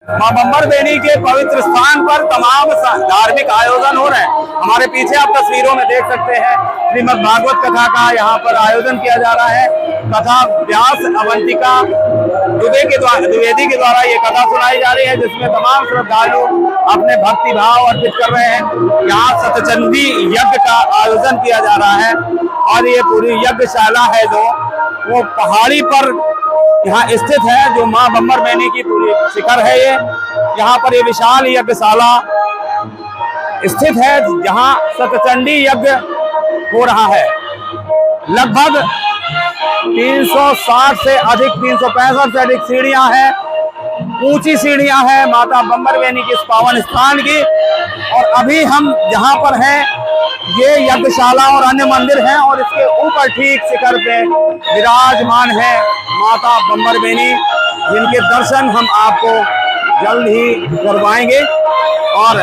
मां बम्बर बेनी के पवित्र स्थान पर तमाम धार्मिक आयोजन हो रहे हैं। हमारे पीछे आप तस्वीरों में देख सकते हैं श्रीमद् भागवत कथा का यहाँ पर आयोजन किया जा रहा है। कथा व्यास अवंतिका द्विवेदी के द्वारा ये कथा सुनाई जा रही है, जिसमें तमाम श्रद्धालु अपने भक्ति भाव अर्पित कर रहे हैं। यहाँ सतचंडी यज्ञ का आयोजन किया जा रहा है और ये पूरी यज्ञशाला है जो वो पहाड़ी पर यहाँ स्थित है, जो मां बम्बर बेनी की पूरी शिखर है। ये यहाँ पर ये विशाल यज्ञशाला स्थित है जहाँ सतचंडी यज्ञ हो रहा है। लगभग 360 से अधिक 365 से अधिक सीढ़ियां हैं, ऊंची सीढ़ियां हैं माता बम्बर बेनी के इस पावन स्थान की। और अभी हम जहां पर हैं ये यज्ञशाला और अन्य मंदिर हैं और इसके ऊपर ठीक शिखर पे विराजमान है माता बम्बर बेनी, जिनके दर्शन हम आपको जल्द ही करवाएंगे। और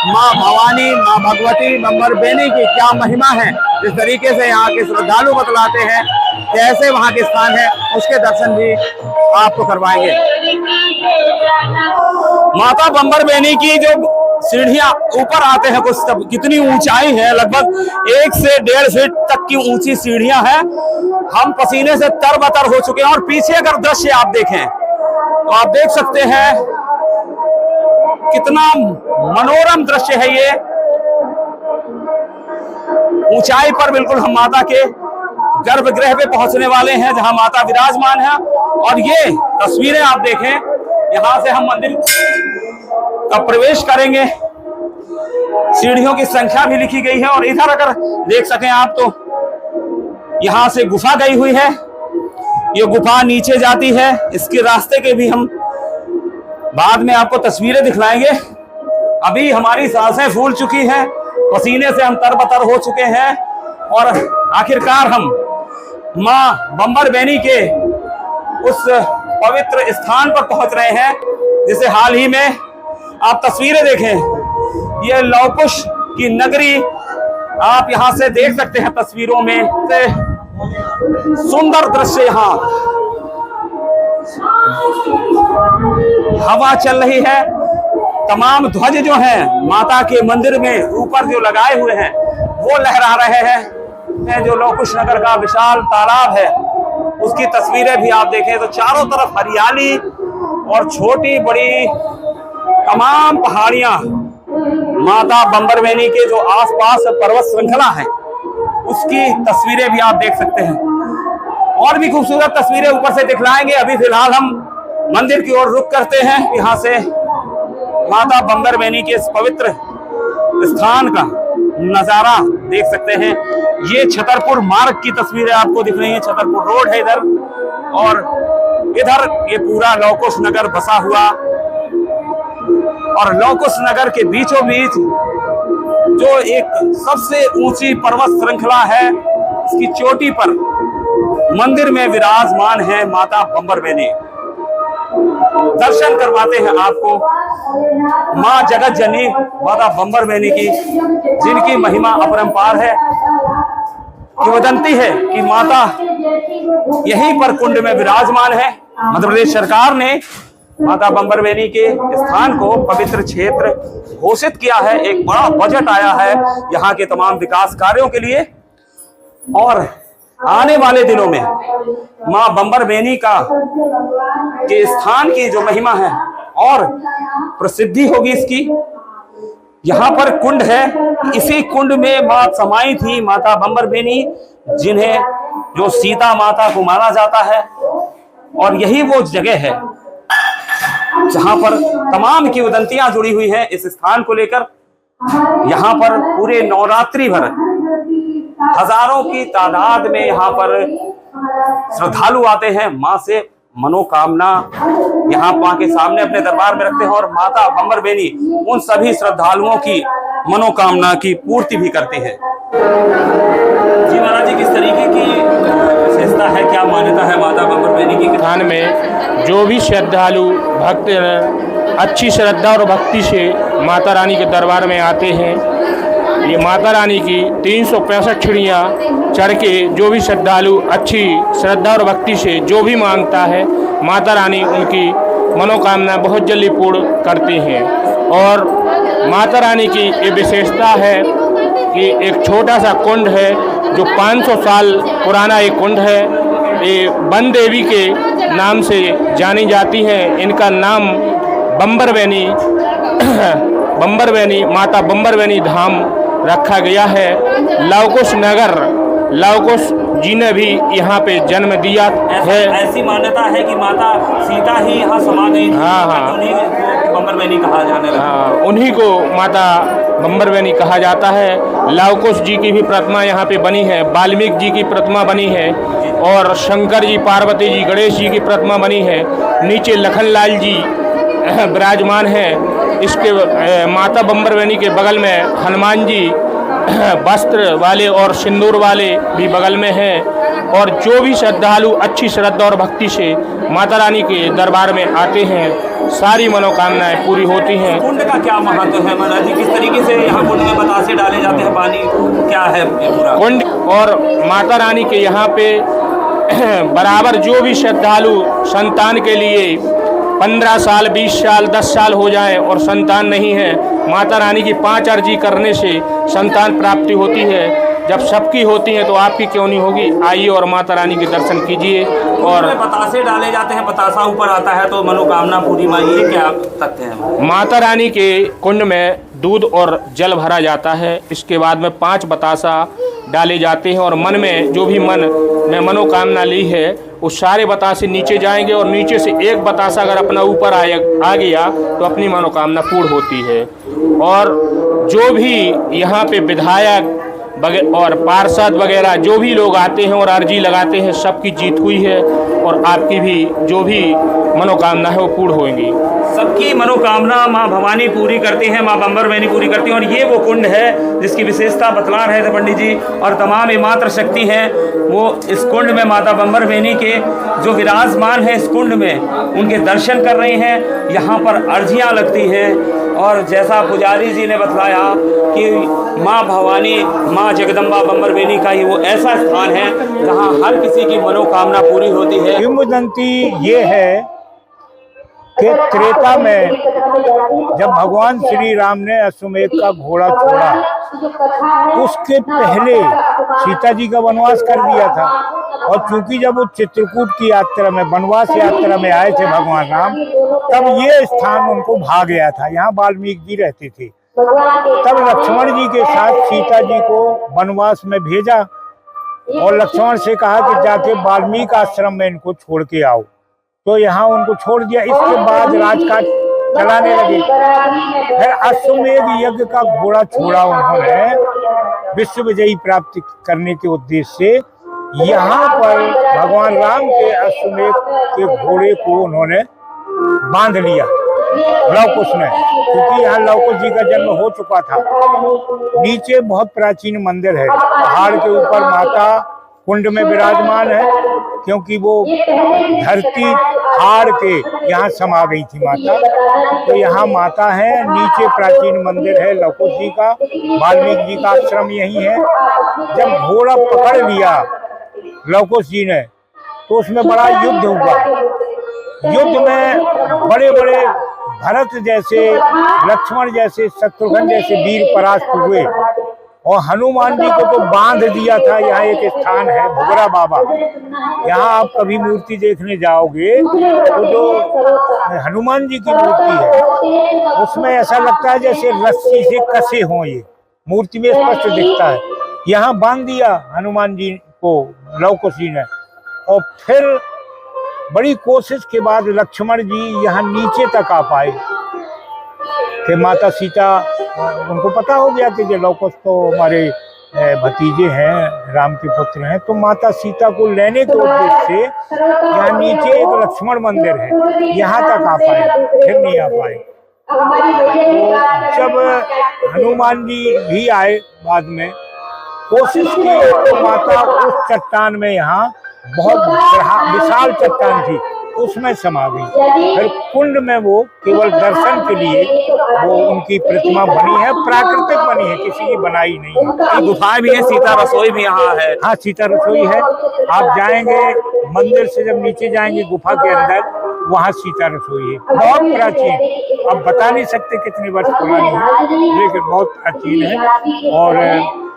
माँ भवानी, माँ भगवती बम्बर बेनी की क्या महिमा है, जिस तरीके से यहाँ के श्रद्धालु बतलाते हैं, कैसे वहाँ के स्थान है, उसके दर्शन भी आपको करवाएंगे। माता बम्बर बेनी की जो सीढ़ियां ऊपर आते हैं, कुछ कितनी ऊंचाई है, लगभग 1 से 1.5 फीट तक की ऊंची सीढ़ियां हैं। हम पसीने से तरबतर हो चुके हैं और पीछे अगर दृश्य आप देखें तो आप देख सकते हैं कितना मनोरम दृश्य है ये। ऊंचाई पर बिल्कुल हम माता के गर्भगृह पे पहुंचने वाले हैं जहां माता विराजमान है। और ये तस्वीरें आप देखें, यहां से हम मंदिर का प्रवेश करेंगे। सीढ़ियों की संख्या भी लिखी गई है और इधर अगर देख सकें आप तो यहां से गुफा गई हुई है। ये गुफा नीचे जाती है, इसके रास्ते के भी हम बाद में आपको तस्वीरें दिखलाएंगे। अभी हमारी सांसें फूल चुकी हैं, पसीने से हम तरबतर हो चुके हैं और आखिरकार हम मां बम्बर बेनी के उस पवित्र स्थान पर पहुंच रहे हैं, जिसे हाल ही में आप तस्वीरें देखें। ये लवकुश की नगरी आप यहां से देख सकते हैं तस्वीरों में से सुंदर दृश्य। यहाँ हवा चल रही है, तमाम ध्वज जो हैं माता के मंदिर में ऊपर जो लगाए हुए हैं वो लहरा रहे हैं। जो लवकुश नगर का विशाल तालाब है उसकी तस्वीरें भी आप देखें तो चारों तरफ हरियाली और छोटी बड़ी तमाम पहाड़ियां, माता बम्बर बेनी के जो आसपास पर्वत श्रृंखला है उसकी तस्वीरें भी आप देख सकते हैं। और भी खूबसूरत तस्वीरें ऊपर से दिखलाएंगे। अभी फिलहाल हम मंदिर की ओर रुख करते हैं। यहाँ से माता बम्बर बेनी के इस पवित्र स्थान का नजारा देख सकते हैं। ये छतरपुर मार्ग की तस्वीरें आपको दिख रही हैं। छतरपुर रोड है इधर और इधर ये पूरा लवकुश नगर बसा हुआ। और लवकुश नगर के बीचों बीच जो एक सबसे ऊंची पर्वत श्रृंखला है, इसकी चोटी पर मंदिर में विराजमान है माता बम्बर बेनी। दर्शन करवाते हैं आपको मां जगत जननी माता बम्बर बेनी की, जिनकी महिमा अपरंपार है। किंवदंती है कि माता यहीं पर कुंड में विराजमान है। मध्य प्रदेश सरकार ने माता बम्बर बेनी के स्थान को पवित्र क्षेत्र घोषित किया है। एक बड़ा बजट आया है यहाँ के तमाम विकास कार्यों के लिए। और आने वाले दिनों में मां बम्बर बेनी के स्थान की जो महिमा है और प्रसिद्धि होगी इसकी। यहाँ पर कुंड है, इसी कुंड में मां समाई थी माता बम्बर बेनी, जिन्हें जो सीता माता को माना जाता है। और यही वो जगह है जहां पर तमाम किंवदंतियां जुड़ी हुई हैं इस स्थान को लेकर। यहाँ पर पूरे नवरात्रि भर हजारों की तादाद में यहाँ पर श्रद्धालु आते हैं, मां से मनोकामना यहाँ मां के सामने अपने दरबार में रखते हैं और माता बम्बर बेनी उन सभी श्रद्धालुओं की मनोकामना की पूर्ति भी करती है। जी महाराज जी, किस तरीके की विशेषता है, क्या मान्यता है माता बम्बर बेनी की? स्थान में जो भी श्रद्धालु भक्त अच्छी श्रद्धा और भक्ति से माता रानी के दरबार में आते हैं, ये माता रानी की 365 सीढ़ियाँ चढ़ के जो भी श्रद्धालु अच्छी श्रद्धा और भक्ति से जो भी मांगता है, माता रानी उनकी मनोकामना बहुत जल्दी पूर्ण करती हैं। और माता रानी की ये विशेषता है कि एक छोटा सा कुंड है जो 500 साल पुराना एक कुंड है। ये वन देवी के नाम से जानी जाती है। इनका नाम बम्बरवैनी माता बम्बरवैनी धाम रखा गया है। लवकुश नगर लवकुश जी ने भी यहाँ पे जन्म दिया है। ऐसी मान्यता है कि माता सीता ही यहाँ समा गई थी। हाँ। उन्हीं को बम्बरवैनी कहा जाने लगा। हाँ, उन्हीं को माता बम्बरवैनी कहा जाता है। लवकुश जी की भी प्रतिमा यहाँ पे बनी है, वाल्मीकि जी की प्रतिमा बनी है, और शंकर जी, पार्वती जी, गणेश जी की प्रतिमा बनी है। नीचे लखनलाल जी विराजमान हैं। इसके माता बम्बरवैनी के बगल में हनुमान जी वस्त्र वाले और सिंदूर वाले भी बगल में हैं। और जो भी श्रद्धालु अच्छी श्रद्धा और भक्ति से माता रानी के दरबार में आते हैं, सारी मनोकामनाएं पूरी होती हैं। कुंड का क्या महत्व है महाराज जी? किस तरीके से यहाँ कुंड में बतासे डाले जाते हैं? पानी क्या है पूरा कुंड? और माता रानी के यहाँ पे बराबर जो भी श्रद्धालु संतान के लिए 15 साल, 20 साल, 10 साल हो जाए और संतान नहीं है, माता रानी की 5 अर्जी करने से संतान प्राप्ति होती है। जब सबकी होती है तो आपकी क्यों नहीं होगी? आइए और माता रानी के दर्शन कीजिए। और बतासे डाले जाते हैं, बतासा ऊपर आता है तो मनोकामना पूरी मांगी, ये क्या तथ्य है? माता रानी के कुंड में दूध और जल भरा जाता है। इसके बाद में 5 बतासा डाले जाते हैं, और मन में जो भी मन में मनोकामना ली है उस सारे बतासे नीचे जाएंगे, और नीचे से एक बतासा अगर अपना ऊपर आ गया तो अपनी मनोकामना पूर्ण होती है। और जो भी यहाँ पे विधायक और पार्षद वगैरह जो भी लोग आते हैं और अर्जी लगाते हैं, सबकी जीत हुई है, और आपकी भी जो भी मनोकामना है वो पूर्ण होंगी। सबकी मनोकामना माँ भवानी पूरी करती हैं, माँ बम्बरवैनी पूरी करती हैं। और ये वो कुंड है जिसकी विशेषता बतला रहे थे पंडित जी, और तमाम मात्र शक्ति हैं वो इस कुंड में माता बम्बरवैनी के जो विराजमान है इस कुंड में, उनके दर्शन कर रही हैं। यहाँ पर अर्जियाँ लगती हैं, और जैसा पुजारी जी ने बतलाया कि माँ भवानी, माँ जगदम्बा बम्बरवैनी का ही वो ऐसा स्थान है जहाँ हर किसी की मनोकामना पूरी होती है। किंवदंती ये है कि त्रेता में जब भगवान श्री राम ने अश्वमेध का घोड़ा छोड़ा, उसके पहले सीता जी का वनवास कर दिया था। और चूंकि जब वो चित्रकूट की यात्रा में, वनवास यात्रा में आए थे भगवान राम, तब ये स्थान उनको भा गया था। यहाँ वाल्मीकि जी रहते थे। तब लक्ष्मण जी के साथ सीता जी को वनवास में भेजा, और लक्ष्मण से कहा कि जाके वाल्मीकि आश्रम में इनको छोड़ के आओ। तो यहाँ उनको छोड़ दिया। इसके बाद राजकाज चलाने लगे। फिर अश्वमेध यज्ञ का घोड़ा छोड़ा उन्होंने विश्व विजयी प्राप्ति करने के उद्देश्य से। यहाँ पर भगवान राम के अश्वमेध के घोड़े को उन्होंने बांध लिया लवकुश ने, क्योंकि यहाँ लवकुश जी का जन्म हो चुका था। नीचे बहुत प्राचीन मंदिर है, पहाड़ के ऊपर माता कुंड में विराजमान है, क्योंकि वो धरती हार के यहाँ समा गई थी माता। तो यहाँ माता है। नीचे प्राचीन मंदिर है लवकुश जी का, वाल्मीकि जी का आश्रम यही है। जब घोड़ा पकड़ लिया लवकुश जी ने तो उसमें बड़ा युद्ध हुआ। युद्ध में बड़े बड़े भरत जैसे, लक्ष्मण जैसे, शत्रुघ्न जैसे वीर परास्त हुए, और हनुमान जी को तो बांध दिया था। यहाँ एक स्थान है भुगरा बाबा, यहाँ आप कभी मूर्ति देखने जाओगे तो जो हनुमान जी की मूर्ति है उसमें ऐसा लगता है जैसे रस्सी से कसे हों। ये मूर्ति में स्पष्ट दिखता है। यहाँ बांध दिया हनुमान जी को लवकुश जी ने, और फिर बड़ी कोशिश के बाद लक्ष्मण जी यहाँ नीचे तक आ पाए। कि माता सीता, उनको पता हो गया कि लवकुश तो हमारे भतीजे हैं, राम के पुत्र हैं, तो माता सीता को लेने के उद्देश्य से यहाँ नीचे एक लक्ष्मण मंदिर है, यहाँ तक आ पाए, फिर नहीं आ पाए। तो जब हनुमान जी भी आए बाद में, कोशिश की तो माता उस चट्टान में, यहाँ बहुत विशाल चट्टान थी, उसमें समा गई। फिर कुंड में वो केवल दर्शन के लिए वो उनकी प्रतिमा बनी है, प्राकृतिक बनी है, किसी की बनाई नहीं है। गुफाएं भी है, सीता रसोई भी यहाँ है। हाँ, सीता रसोई है। आप जाएंगे मंदिर से, जब नीचे जाएंगे गुफा के अंदर वहाँ सीता रसोई है, बहुत प्राचीन। अब बता नहीं सकते कितने वर्ष पुरानी है, लेकिन बहुत प्राचीन है। और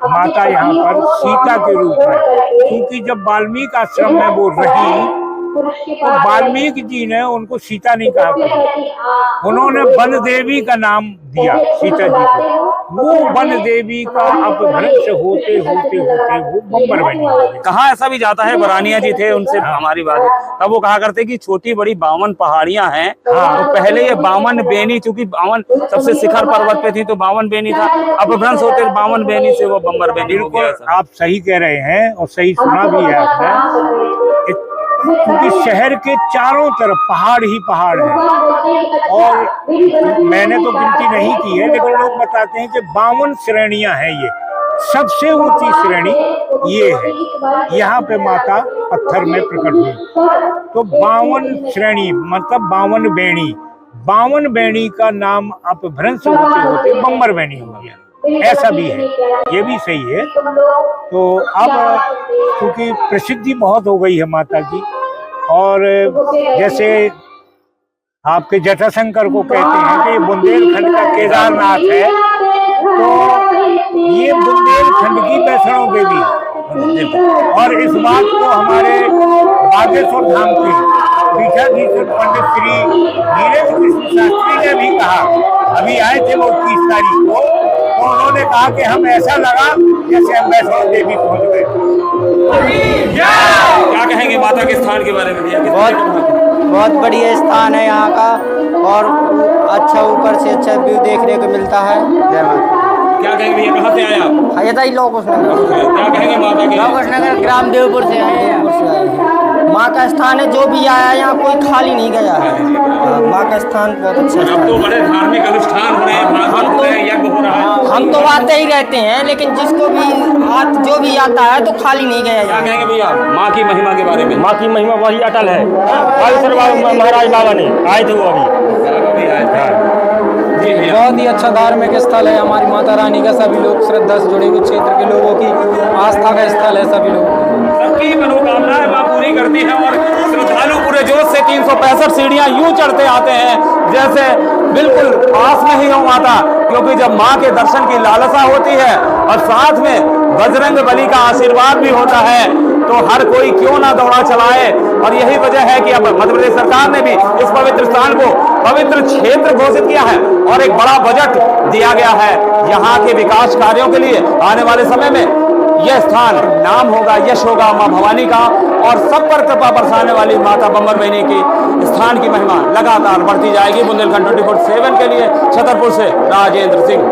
माता यहाँ पर सीता के रूप में, क्योंकि जब वाल्मीकि आश्रम में वो रही तो वाल्मीकि जी ने उनको सीता नहीं कहा था, उन्होंने वन देवी का नाम दिया सीता जी को। वो वन देवी का अपभ्रंश होते होते होते वो बम्बर बनी। कहा ऐसा भी जाता है, बरानिया जी थे उनसे हमारी बात, तब वो कहा करते कि छोटी बड़ी 52 पहाड़ियां हैं। तो पहले ये 52 बेनी, चूंकि 52 सबसे शिखर पर्वत पे थी तो 52 बेनी था, अपभ्रंश होते 52 बेनी से वो बम्बर बेनी हो गया। आप सही कह रहे हैं और सही सुना भी है आपने, क्योंकि शहर के चारों तरफ पहाड़ ही पहाड़ है। और मैंने तो गिनती नहीं की है, लेकिन लोग बताते हैं कि 52 श्रेणियां हैं। ये सबसे ऊंची श्रेणी ये है, यहाँ पे माता पत्थर में प्रकट हुई। तो 52 श्रेणी मतलब 52 बेणी, 52 बेणी का नाम अपभ्रंश होते होते बम्बर बेणी हो गया, ऐसा भी है, ये भी सही है। तो अब क्योंकि प्रसिद्धि बहुत हो गई है माता की, और जैसे आपके जटाशंकर को कहते हैं कि ये बुंदेलखंड का केदारनाथ है, तो ये बुंदेलखंड की वैष्णो देवी है। और इस बात को हमारे बागेश्वर धाम के पीठाधीश्वर पंडित श्री वीरेंद्र कृष्ण शास्त्री ने भी कहा, अभी आए थे वो 30 तारीख को, तो उन्होंने कहा कि हम ऐसा लगा जैसे हम वैष्णो देवी पहुंच गए। क्या कहेंगे माता के स्थान के बारे में भैया? बहुत बढ़िया स्थान है यहाँ का, और अच्छा ऊपर से अच्छा व्यू देखने को मिलता है। जय माता। क्या कहेंगे भैया, कहाँ से आए आप? ये लोकुश नगर। क्या कहेंगे माता के? लोकुश नगर ग्राम देवपुर से आए हैं। माँ का स्थान है, जो भी आया यहाँ कोई खाली नहीं गया है। माँ का स्थान बहुत अच्छा अब स्थान तो है। बड़े धार्मिक अनुष्ठान हो रहे हैं, भागवत हो रहे हैं, यज्ञ हो रहा है। हम तो आते ही रहते हैं, लेकिन जिसको भी जो भी आता है तो खाली नहीं गया क्या यहाँ। कहेंगे भैया माँ की महिमा के बारे में? माँ की महिमा वही अटल है। महाराज बाबा ने आए थे वो अभी आए थे। जी भैया। बहुत ही अच्छा धार्मिक स्थल है हमारी माता रानी का। सभी लोग श्रद्धा से जुड़े हुए क्षेत्र के लोगों की आस्था का स्थल है। सभी लोग सबकी मनोकामनाएं माँ पूरी करती है, और श्रद्धालु पूरे जोश से 365 सीढ़ियां यूं चढ़ते आते हैं जैसे बिल्कुल पास में ही हो माता, क्योंकि जब माँ के दर्शन की लालसा होती है और साथ में बजरंग बली का आशीर्वाद भी होता है, तो हर कोई क्यों ना दौड़ा चलाए। और यही वजह है कि अब मध्य प्रदेश सरकार ने भी इस पवित्र स्थान को पवित्र क्षेत्र घोषित किया है और एक बड़ा बजट दिया गया है यहाँ के विकास कार्यों के लिए। आने वाले समय में यह स्थान नाम होगा, यश होगा मां भवानी का, और सब पर कृपा बरसाने वाली माता बम्बर बेनी की स्थान की महिमा लगातार बढ़ती जाएगी। बुंदेलखंड 24/7 के लिए छतरपुर से राजेंद्र सिंह।